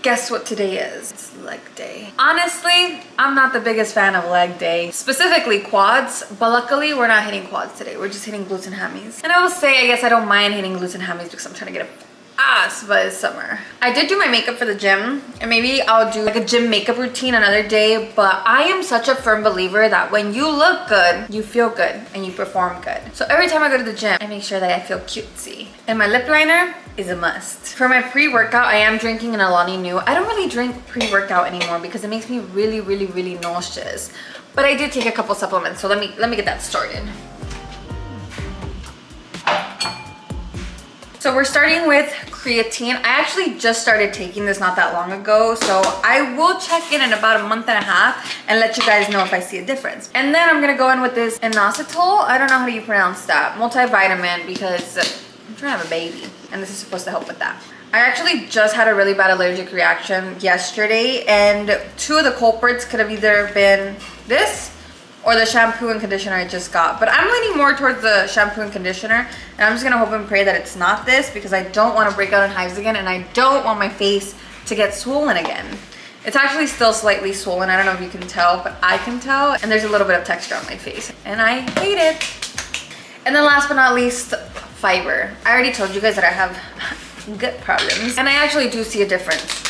Guess what today is? It's leg day. Honestly, I'm not the biggest fan of leg day, specifically quads, but luckily we're not hitting quads today. We're just hitting glutes and hammies. And I will say, I guess I don't mind hitting glutes and hammies because I'm trying to get a ass, but it's summer. I did do my makeup for the gym, and maybe I'll do like a gym makeup routine another day, but I am such a firm believer that when you look good, you feel good and you perform good. So every time I go to the gym, I make sure that I feel cutesy. And my lip liner is a must. For my pre-workout, I am drinking an Allergy new. I don't really drink pre-workout anymore because it makes me really nauseous. But I do take a couple supplements, so let me get that started. So we're starting with creatine. I actually just started taking this not that long ago, so I will check in about a month and a half and let you guys know if I see a difference. And then I'm gonna go in with this inositol. I don't know how you pronounce that. Multivitamin, because I'm trying to have a baby, and this is supposed to help with that. I actually just had a really bad allergic reaction yesterday, and two of the culprits could have either been this or the shampoo and conditioner I just got. But I'm leaning more towards the shampoo and conditioner, and I'm just gonna hope and pray that it's not this, because I don't wanna break out in hives again, and I don't want my face to get swollen again. It's actually still slightly swollen. I don't know if you can tell, but I can tell, and there's a little bit of texture on my face, and I hate it. And then last but not least, fiber. I already told you guys that I have gut problems, and I actually do see a difference.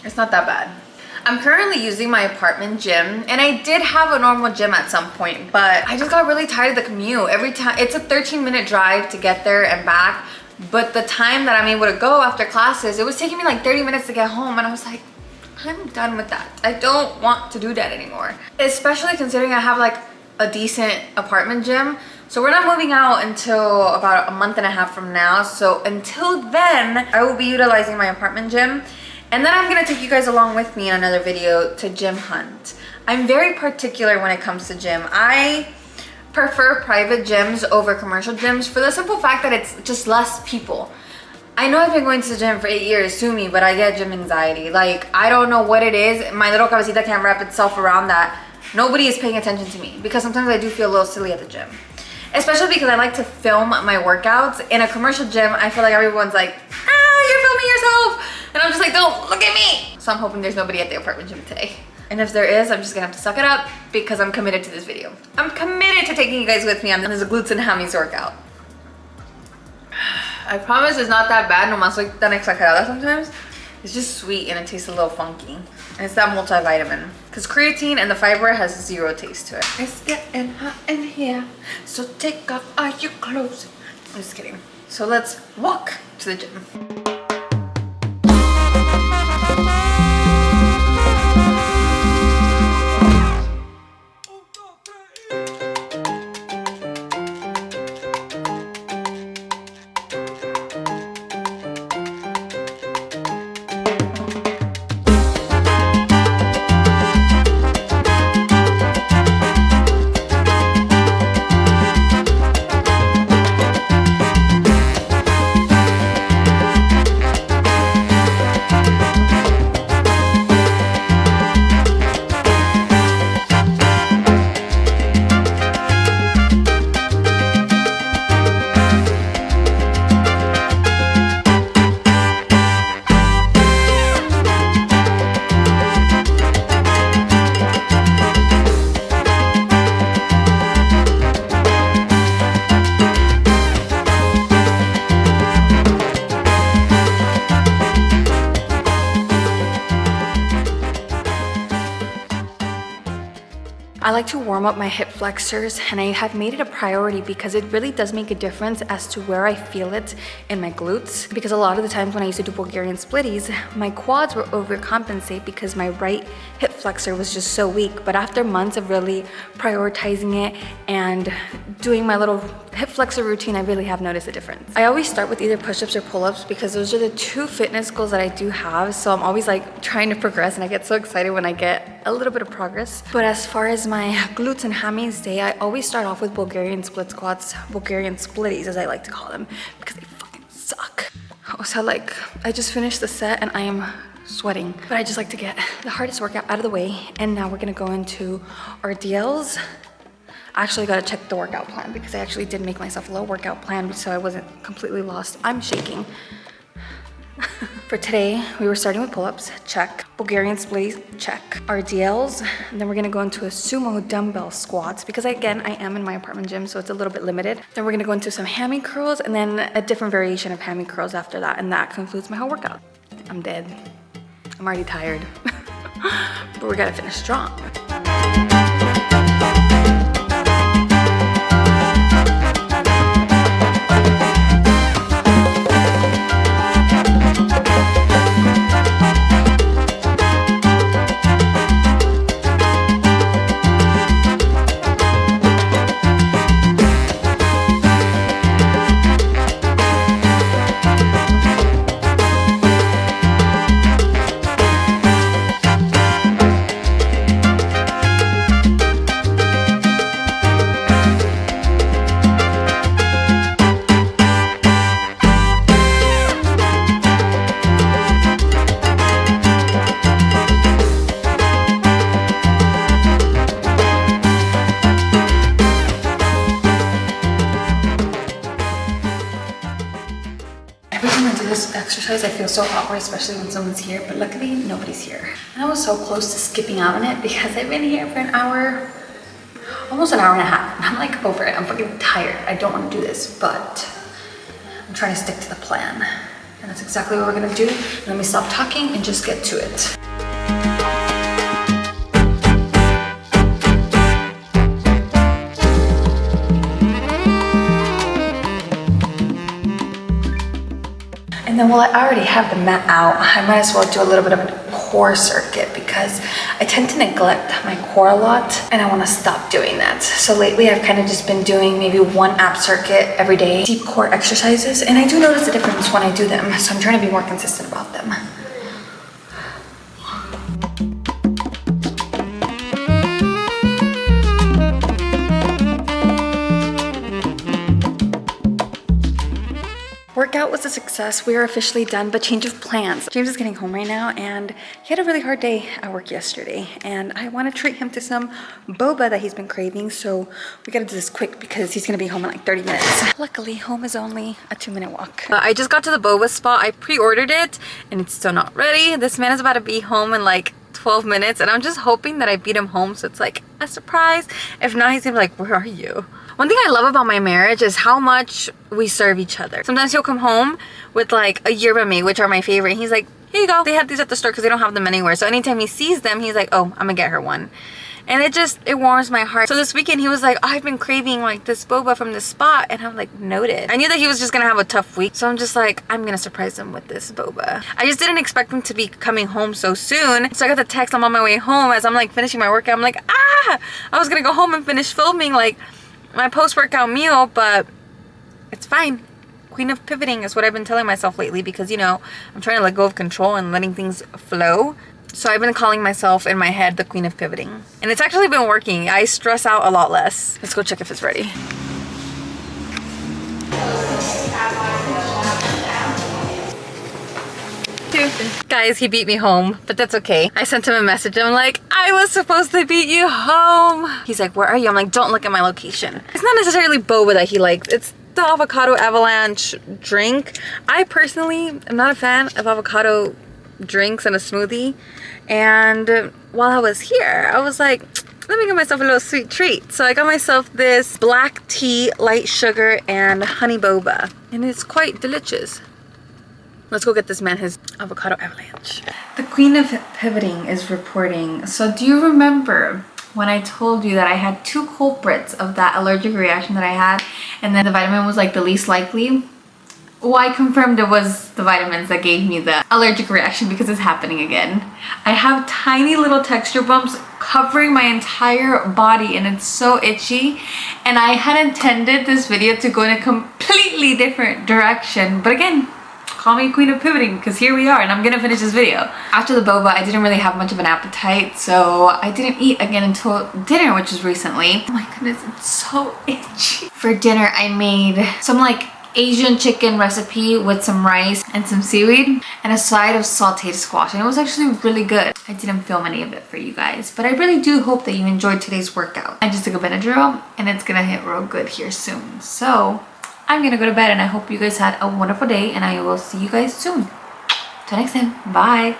It's not that bad. I'm currently using my apartment gym, and I did have a normal gym at some point, but I just got really tired of the commute. Every time, it's a 13-minute drive to get there and back, but the time that I'm able to go after classes, it was taking me like 30 minutes to get home, and I was like, I'm done with that. I don't want to do that anymore. Especially considering I have like a decent apartment gym. So we're not moving out until about a month and a half from now. So until then, I will be utilizing my apartment gym. And then I'm gonna take you guys along with me in another video to gym hunt. I'm very particular when it comes to gym. I prefer private gyms over commercial gyms for the simple fact that it's just less people. I know I've been going to the gym for 8 years, sue me, but I get gym anxiety. Like, I don't know what it is. My little cabecita can't wrap itself around that. Nobody is paying attention to me, because sometimes I do feel a little silly at the gym. Especially because I like to film my workouts. In a commercial gym, I feel like everyone's like, you're filming yourself. And I'm just like, don't look at me. So I'm hoping there's nobody at the apartment gym today. And if there is, I'm just gonna have to suck it up, because I'm committed to this video. I'm committed to taking you guys with me on this glutes and hammies workout. I promise it's not that bad. Nomás soy tan exagerada sometimes. It's just sweet and it tastes a little funky. And it's that multivitamin. Because creatine and the fiber has zero taste to it. It's getting hot in here, so take off all your clothes. I'm just kidding. So let's walk to the gym. I like to warm up my hip flexors, and I have made it a priority because it really does make a difference as to where I feel it in my glutes. Because a lot of the times when I used to do Bulgarian splitties, my quads were overcompensate because my right hip flexor was just so weak. But after months of really prioritizing it and doing my little hip flexor routine, I really have noticed a difference. I always start with either push-ups or pull-ups because those are the two fitness goals that I do have. So I'm always like trying to progress, and I get so excited when I get a little bit of progress. But as far as my glutes and hammies day, I always start off with Bulgarian split squats, Bulgarian splitties as I like to call them, because they fucking suck. So like, I just finished the set and I am sweating, but I just like to get the hardest workout out of the way. And now we're gonna go into our DLs. I actually gotta check the workout plan because I actually did make myself a little workout plan so I wasn't completely lost. I'm shaking. For today, we were starting with pull-ups, check. Bulgarian splits, check. RDLs, and then we're gonna go into a sumo dumbbell squats because again, I am in my apartment gym, so it's a little bit limited. Then we're gonna go into some hammy curls and then a different variation of hammy curls after that, and that concludes my whole workout. I'm dead. I'm already tired, but we gotta finish strong. Exercise, I feel so awkward, especially when someone's here, but luckily nobody's here. And I was so close to skipping out on it because I've been here for an hour, almost an hour and a half, and I'm like over it. I'm fucking tired. I don't want to do this, but I'm trying to stick to the plan. And that's exactly what we're gonna do. Let me stop talking and just get to it. And then, well, I already have the mat out. I might as well do a little bit of a core circuit because I tend to neglect my core a lot and I want to stop doing that. So lately I've kind of just been doing maybe one ab circuit every day, deep core exercises, and I do notice a difference when I do them. So I'm trying to be more consistent about them. Workout was a success. We are officially done, but change of plans. James is getting home right now and he had a really hard day at work yesterday and I want to treat him to some boba that he's been craving, so we gotta do this quick because he's gonna be home in like 30 minutes. Luckily, home is only a 2-minute walk. I just got to the boba spot. I pre-ordered it and it's still not ready. This man is about to be home in like 12 minutes and I'm just hoping that I beat him home so it's like a surprise. If not, he's gonna be like, where are you? One thing I love about my marriage is how much we serve each other. Sometimes he'll come home with like a yerba mate, which are my favorite. He's like, here you go. They have these at the store because they don't have them anywhere. So anytime he sees them, he's like, oh, I'm gonna get her one. And it warms my heart. So this weekend he was like, oh, I've been craving like this boba from this spot. And I'm like, noted. I knew that he was just gonna have a tough week. So I'm just like, I'm gonna surprise him with this boba. I just didn't expect him to be coming home so soon. So I got the text, I'm on my way home as I'm like finishing my workout. I'm like, I was gonna go home and finish filming like my post-workout meal, but it's fine. Queen of pivoting is what I've been telling myself lately because, you know, I'm trying to let go of control and letting things flow. So I've been calling myself in my head the queen of pivoting. And it's actually been working. I stress out a lot less. Let's go check if it's ready. Guys, he beat me home, but that's okay. I sent him a message. I'm like, I was supposed to beat you home. He's like, where are you? I'm like, don't look at my location. It's not necessarily boba that he likes. It's the avocado avalanche drink. I personally am not a fan of avocado drinks and a smoothie. And while I was here, I was like, let me get myself a little sweet treat. So I got myself this black tea, light sugar, and honey boba. And it's quite delicious. Let's go get this man his avocado avalanche. The queen of pivoting is reporting. So do you remember when I told you that I had 2 culprits of that allergic reaction that I had, and then the vitamin was like the least likely? Well, I confirmed it was the vitamins that gave me the allergic reaction because it's happening again. I have tiny little texture bumps covering my entire body and it's so itchy. And I had intended this video to go in a completely different direction, but again, call me queen of pivoting because here we are and I'm gonna finish this video. After the boba, I didn't really have much of an appetite, so I didn't eat again until dinner, which was recently. Oh my goodness, it's so itchy. For dinner, I made some like Asian chicken recipe with some rice and some seaweed and a side of sauteed squash, and it was actually really good. I didn't film any of it for you guys, but I really do hope that you enjoyed today's workout. I just took a Benadryl and it's gonna hit real good here soon. So I'm gonna go to bed, and I hope you guys had a wonderful day, and I will see you guys soon. Till next time, bye.